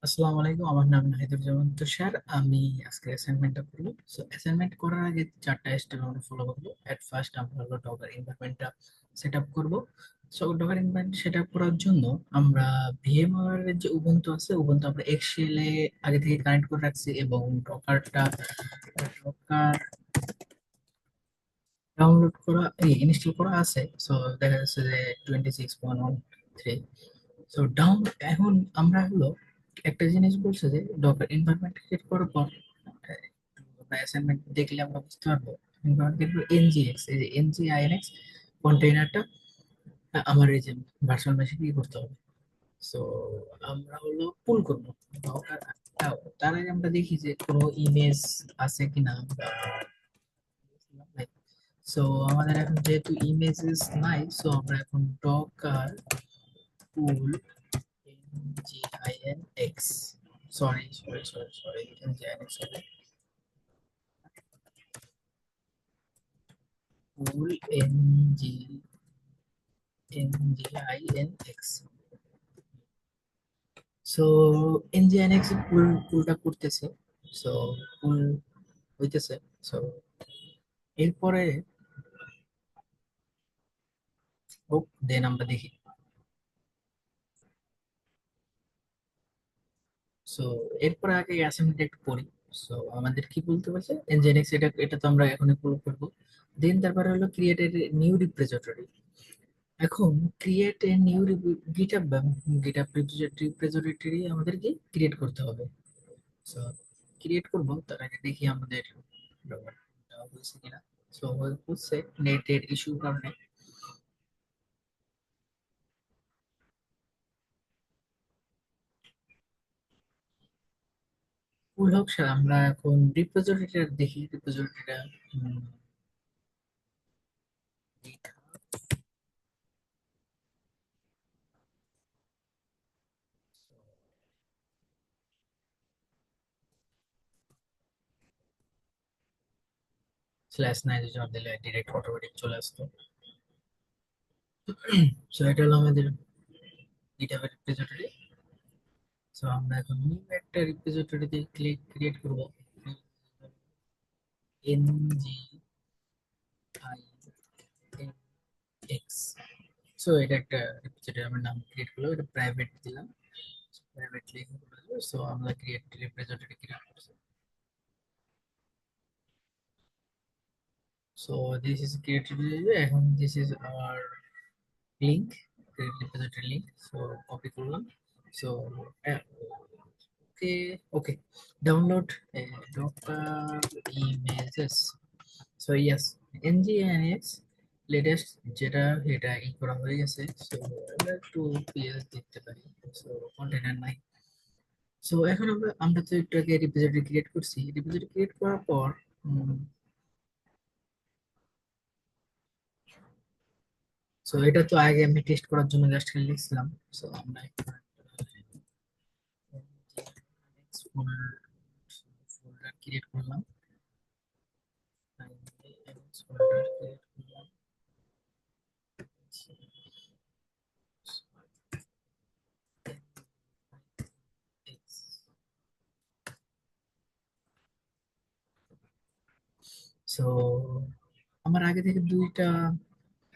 আসসালামু আলাইকুম, আমার নাম নাহিদুজ্জামান তুষার। আমি আজকে অ্যাসাইনমেন্টটা করবো। সো অ্যাসাইনমেন্ট করার আগে চারটা স্টেপ আমরা ফলো করবো। এট ফার্স্ট আমরা হলো ডকার এনভায়রনমেন্টটা সেট আপ করবো। So Docker environment set up করার জন্য আমরা ভিএমআর এর যে উবুন্টু আছে, উবুন্টু আমরা এক্সেলে আগে থেকে কানেক্ট করে রাখছি, এবং ডকার ডাউনলোড করা ইনস্টল করা আছে। সো দেখা যাচ্ছে যে 26.13। সো ডাউন এখন আমরা হলো একটা জিনিস বলছে যে ডকার এনভায়রনমেন্ট ক্রিয়েট করার পর আমরা অ্যাসাইনমেন্ট দেখলে আমরা বুঝতে পারবো। এনভায়রনমেন্ট এনজিএক্স, এই যে এনজিআইএনএক্স কন্টেইনারটা আমার এই যে ভার্চুয়াল মেশিন কি করতে হবে। সো আমরা হলো পুল করবো ডকার। তার আগে আমরা দেখি যে কোনো ইমেজ আছে কিনা। সো আমাদের এখন যেহেতু ইমেজেস নাই, সো আমরা এখন ডকার পুল NGINX, সরি NGINX হবে, পুল NGINX। সো NGINX পুলটা করতেছে। সো পুল হইতেছে। সো এরপরে হোক, দেন আমরা দেখি। সো এরপরে আগে অ্যাসাইনমেন্ট একটু পড়ি। সো আমাদের কি বলতে বলছে, nginx, এটা এটা তো আমরা এখন প্রয়োগ করবো। দেন তারপরে হলো ক্রিয়েট এ নিউ রিপোজিটরি। এখন create a new GitHub GitHub repository আমাদেরকে ক্রিয়েট করতে হবে। সো ক্রিয়েট করব, তার আগে দেখি আমাদের ডকুমেন্টটা হয়েছে কিনা। সো হচ্ছে নেটের ইস্যুর কারণে ভুল হোক। স্যার আমরা এখন রিপোজিটরিটা দেখি, রিপোজিটরিটা স্ল্যাশ নাই জব দিলে ডিরেক্ট অটোমেটিক চলে আসতো। সো এটা হলো আমাদের গিটহাব রিপোজিটরি। সো আমরা এখন নিউ একটা রিপোজিটরি দিয়ে ক্রিয়েট করব, NGINX। সো এটা একটা রিপোজিটরি আমরা নাম ক্রিয়েট করলাম, এটা প্রাইভেট দিলাম, প্রাইভেট লিখে করলাম। সো আমরা ক্রিয়েট রিপোজিটরি ক্রিয়েট করছি। সো দিস ইজ ক্রিয়েটেড, এখন this is our link, repository link. So copy করলাম। So okay, okay, download docker images. So yes, NGINX latest যেটা, এটা করা হয়ে গেছে। সো আমরা একটু পিএস দেখতে পারি। সো কন্টেনার নাই। সো এখন আমরা তো একটু আগে রিপোজিটরি ক্রিয়েট করছি। রিপোজিটরি ক্রিয়েট করার পর সো এটা তো আগে আমি টেস্ট করার জন্য জাস্ট খালি লিখছিলাম। সো আমরা ফোল্ডার ক্রিয়েট করলাম, ফোল্ডার ক্রিয়েট করলাম। সো আমার আগে থেকে দুইটা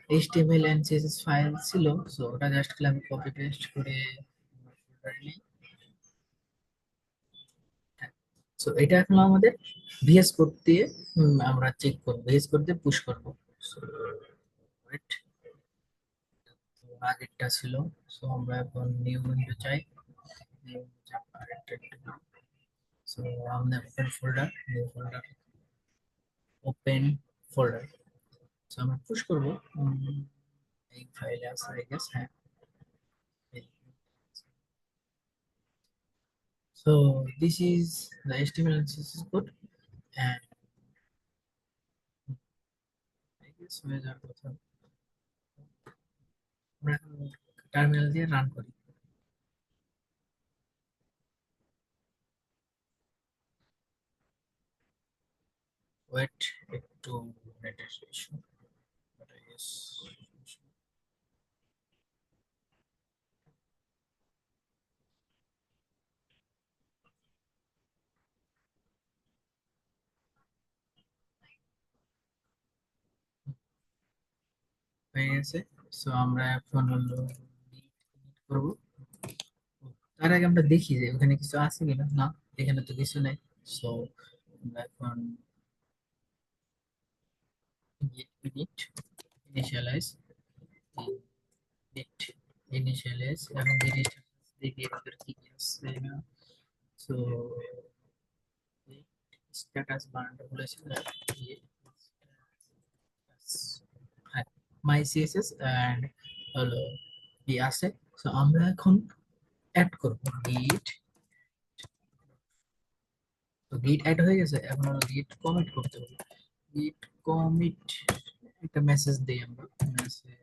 HTML এন্ড CSS ফাইল ছিল। সো ওটা জাস্ট খালি আমি কপি পেস্ট করে ফোল্ডারে নিই। সো এটা এখন আমাদের ভিএস কোড দিয়ে আমরা চেক করব, ভিএস কোড দিয়ে পুশ করব। সো ওয়েট, আগেরটা ছিল। সো আমরা এখন নিউ উইন্ডো চাই, নিউ আরেকটা একটু। সো আমরা open folder, new folder, open folder. So আমরা পুশ করব। এই ফাইলে আছে আই গেস, হ্যাঁ। So this is the HTML and CSS code, and I guess হয়ে যাওয়ার কথা। আমরা এখন টার্মিনাল দিয়ে রান করি। ওয়েট, একটু নেটের ইস্যু, বাট আই গেস। হয়ে গেছে। সো আমরা এখন হলো করব। তার আগে আমরা দেখি যে ওখানে কিছু আছে কিনা। না, এখানে তো কিছু নেই। সো আমরা এখন git initialize git initialize এবং git দেখি ওদের কি কি আছে না। সো স্ট্যাটাস বানাতে বলেছিল হ্যাঁ, মাই সিএসএস এন্ড হলো কি আছে। সো আমরা এখন অ্যাড করব গিট। তো গিট অ্যাড হয়ে গেছে, এখন আমরা গিট কমিট করতে হবে। গিট কমিট একটা মেসেজ দেই আমরা, মেসেজ।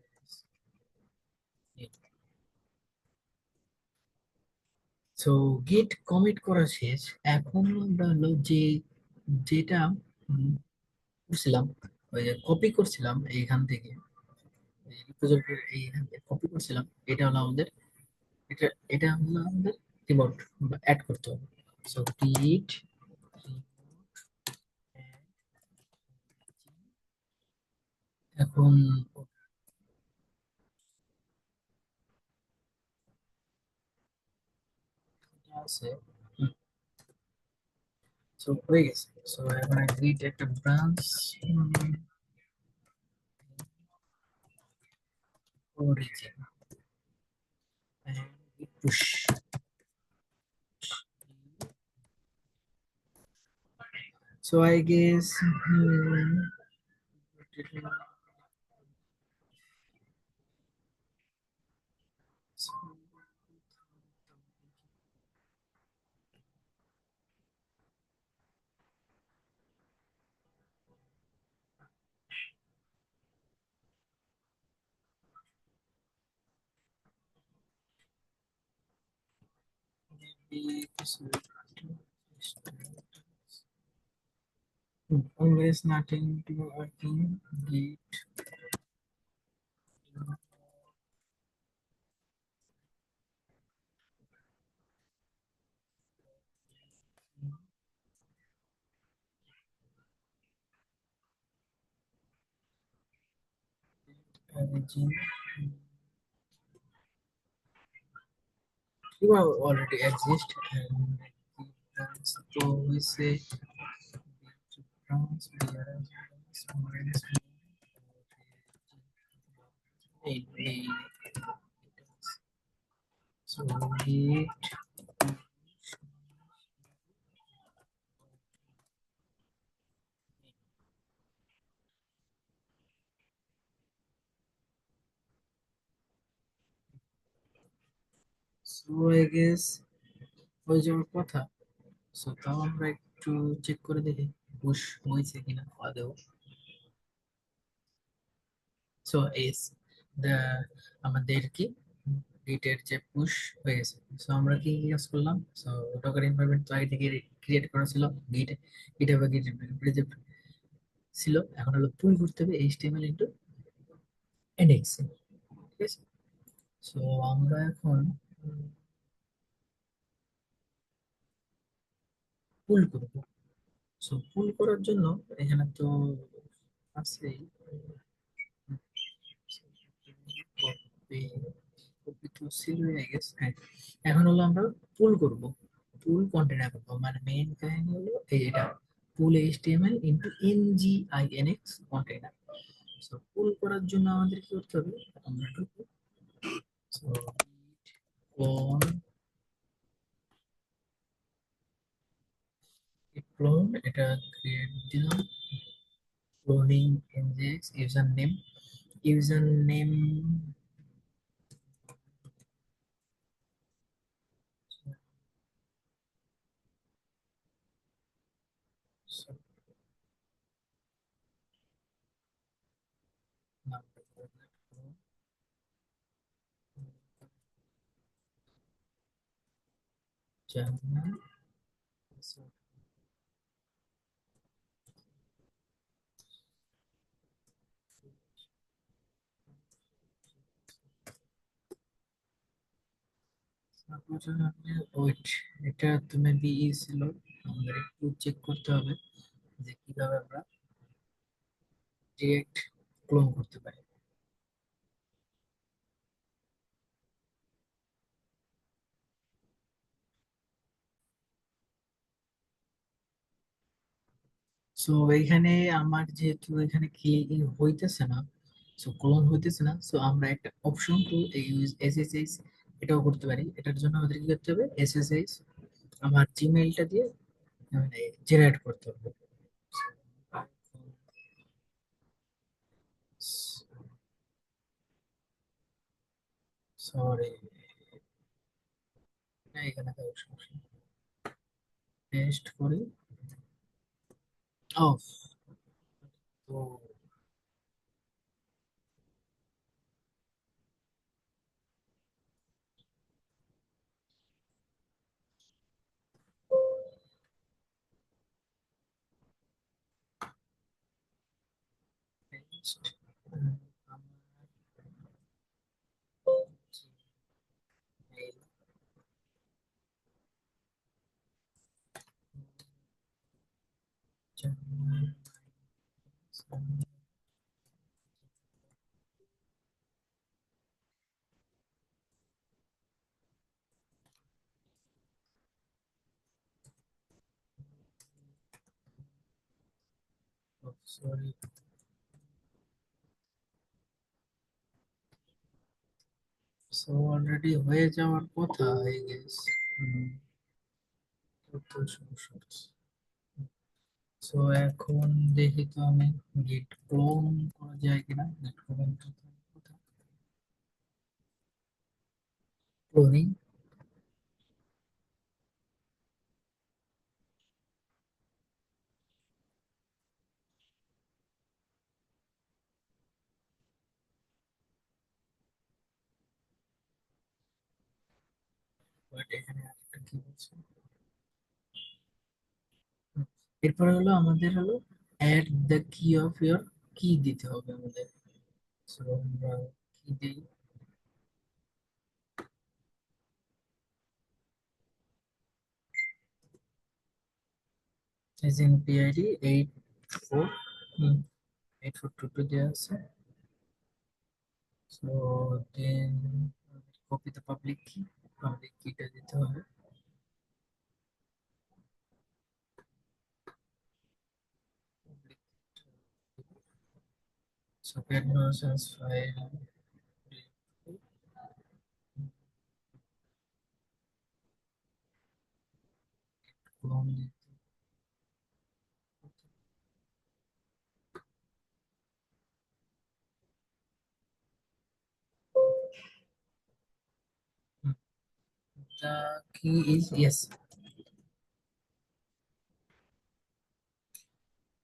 সো গিট কমিট করা শেষ। এখন আমরা হলো যে যেটা করছিলাম, ওই যে কপি করছিলাম এইখান থেকে, এইখান থেকে কপি করছিলাম, এটা হলো আমাদের, এটা এটা হলো আমাদের কিবোর্ড অ্যাড করতে হবে। সো git এখন ওটা আছে। সো হয়ে গেছে। সো এখন git একটা branch origin and git push. So I guess maybe this will always nothing to working git origin. You are already exist and so we say browse minus a so git. So I guess ওই যাওয়ার কথা। So তাও আমরা একটু check করে দেখি push হয়েছে কিনা আদৌ। সো এস দা আমাদের কি গিটের যে পুশ হয়ে গেছে। সো আমরা কি কি কাজ করলাম। সো ডকার এনভায়রনমেন্ট তো আগে থেকে ক্রিয়েট করা ছিল, গিট গিট বা গিট প্রিজেপ্ট ছিল। এখন হলো পুল করতে হবে এইচটিএমএল ইনটু এনএক্স, ঠিক আছে। সো আমরা এখন পুল করব। সো পুল করার জন্য এখানে তো আছেই কপি, কপি তো ছিল আই গেস। হ্যাঁ, এখন হলো আমরা পুল করব, পুল কন্টেনার করব, মানে মেইন কাহিনী হলো এই এটা pull HTML into NGINX container. So pull করার জন্য আমাদের কি করতে হবে, আমরা ঢুকবো। সো ক্লোন, ক্লোন এটা ক্রিয়েট দিলাম, cloning NGINX user name German. Wait, এটা তুমি দিয়ে ছিল, আমাদের একটু চেক করতে হবে যে কিভাবে আমরা ডিরেক্ট ক্লোন করতে পারি। সো এইখানে আমার যেহেতু এখানে কি হইতেছে না, সো ক্লোন হইতেছে না, সো আমরা একটা অপশন টু ইউজ এসএসএস এটাও করতে পারি। এটার জন্য আমাদের কি করতে হবে, এসএসএস আমার জিমেইলটা দিয়ে মানে জেনারেট করতে হবে। সরি, এখানে সমস্যা, টেস্ট করি। অফ, তো paste, আমার Gmail, সরি। সো অলরেডি হয়ে যাওয়ার কথা, আই গেস। তো সমস্যা হচ্ছে। সো এখন দেখি তো আমি গিট ক্লোন করা যায় কিনা, গিট ক্লোন ক্লোনিং। বাট এখানে একটা কি বলছে, এরপরে হলো আমাদের হলো অ্যাড দ্য কি অফ ইয়োর, কি দিতে হবে আমাদের। সো আমরা কি দিই, এসএনপিআইডি 84, 8422 দেওয়া আছে। So then copy the public key, public কিটা দিতে হবে। সো ক্যানভাস ফাইল ক্লোন দিতে the key is yes.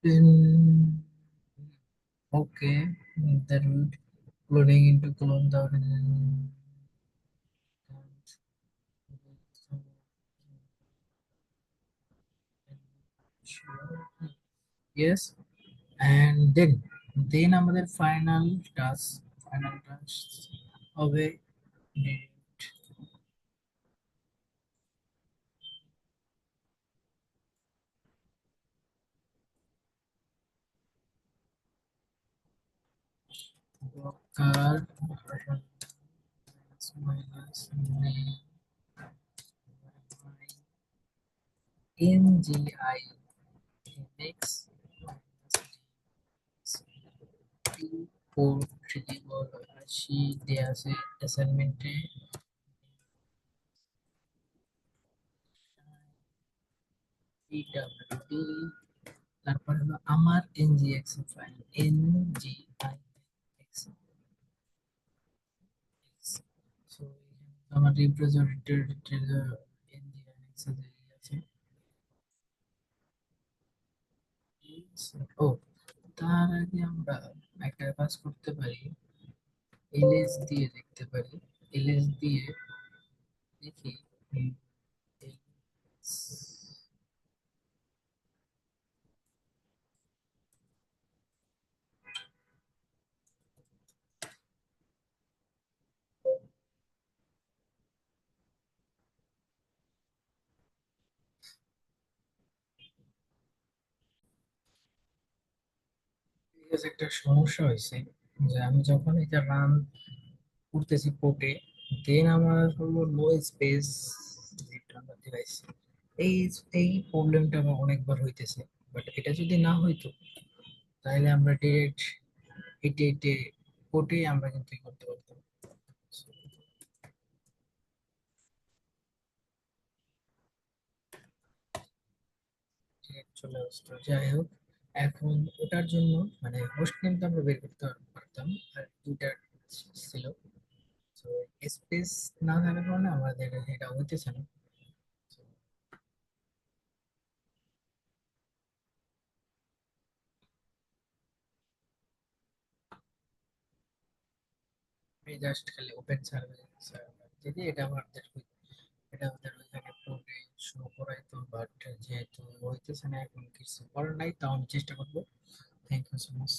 Then okay, the root loading into clone the original. Yes, and then আমাদের ফাইনাল টাচ হবে blocker minus NGI index four three আশি দেয়া আছে অ্যাসাইনমেন্টে। PWD, তারপর হলো আমার এনজিএক্স ফাইল, NGIX। সো আমার রিপ্রেজেন্টেটিভ NGIX আছে। ও, তার আগে আমরা একটা কাজ করতে পারি, এলএস দিয়ে দেখতে পারি, এলএস দিয়ে দেখি। একটা সমস্যা হয়েছে যে আমি যখন এটা রান করতেছি কোডে, দেন আমার হলো নো স্পেস ডিভাইস, এই এই প্রবলেমটা আমার অনেকবার হইতেছে। বাট এটা যদি না হইতো তাহলে আমরা ডিরেক্ট এটে এটে কোটে আমরা কিন্তু ই করতে পারতাম। So, direct চলে আসতো, যাই হোক। এখন ওটার জন্য মানে হোস্ট নেম তো আমরা বের করতে পারতাম, আর দুইটা ছিল। তো স্পেস না থাকার কারণে আমাদের এটা হইতেছে না। So, আমি জাস্ট খালি ওপেন সার্ভার যদি এটা আমাদের এটা আমাদের ওইখানে কোডে শো করাইতো, বাট যেহেতু হইতেছে না এখন কিছু করার নাই, তাও আমি চেষ্টা করবো। Thank you so much.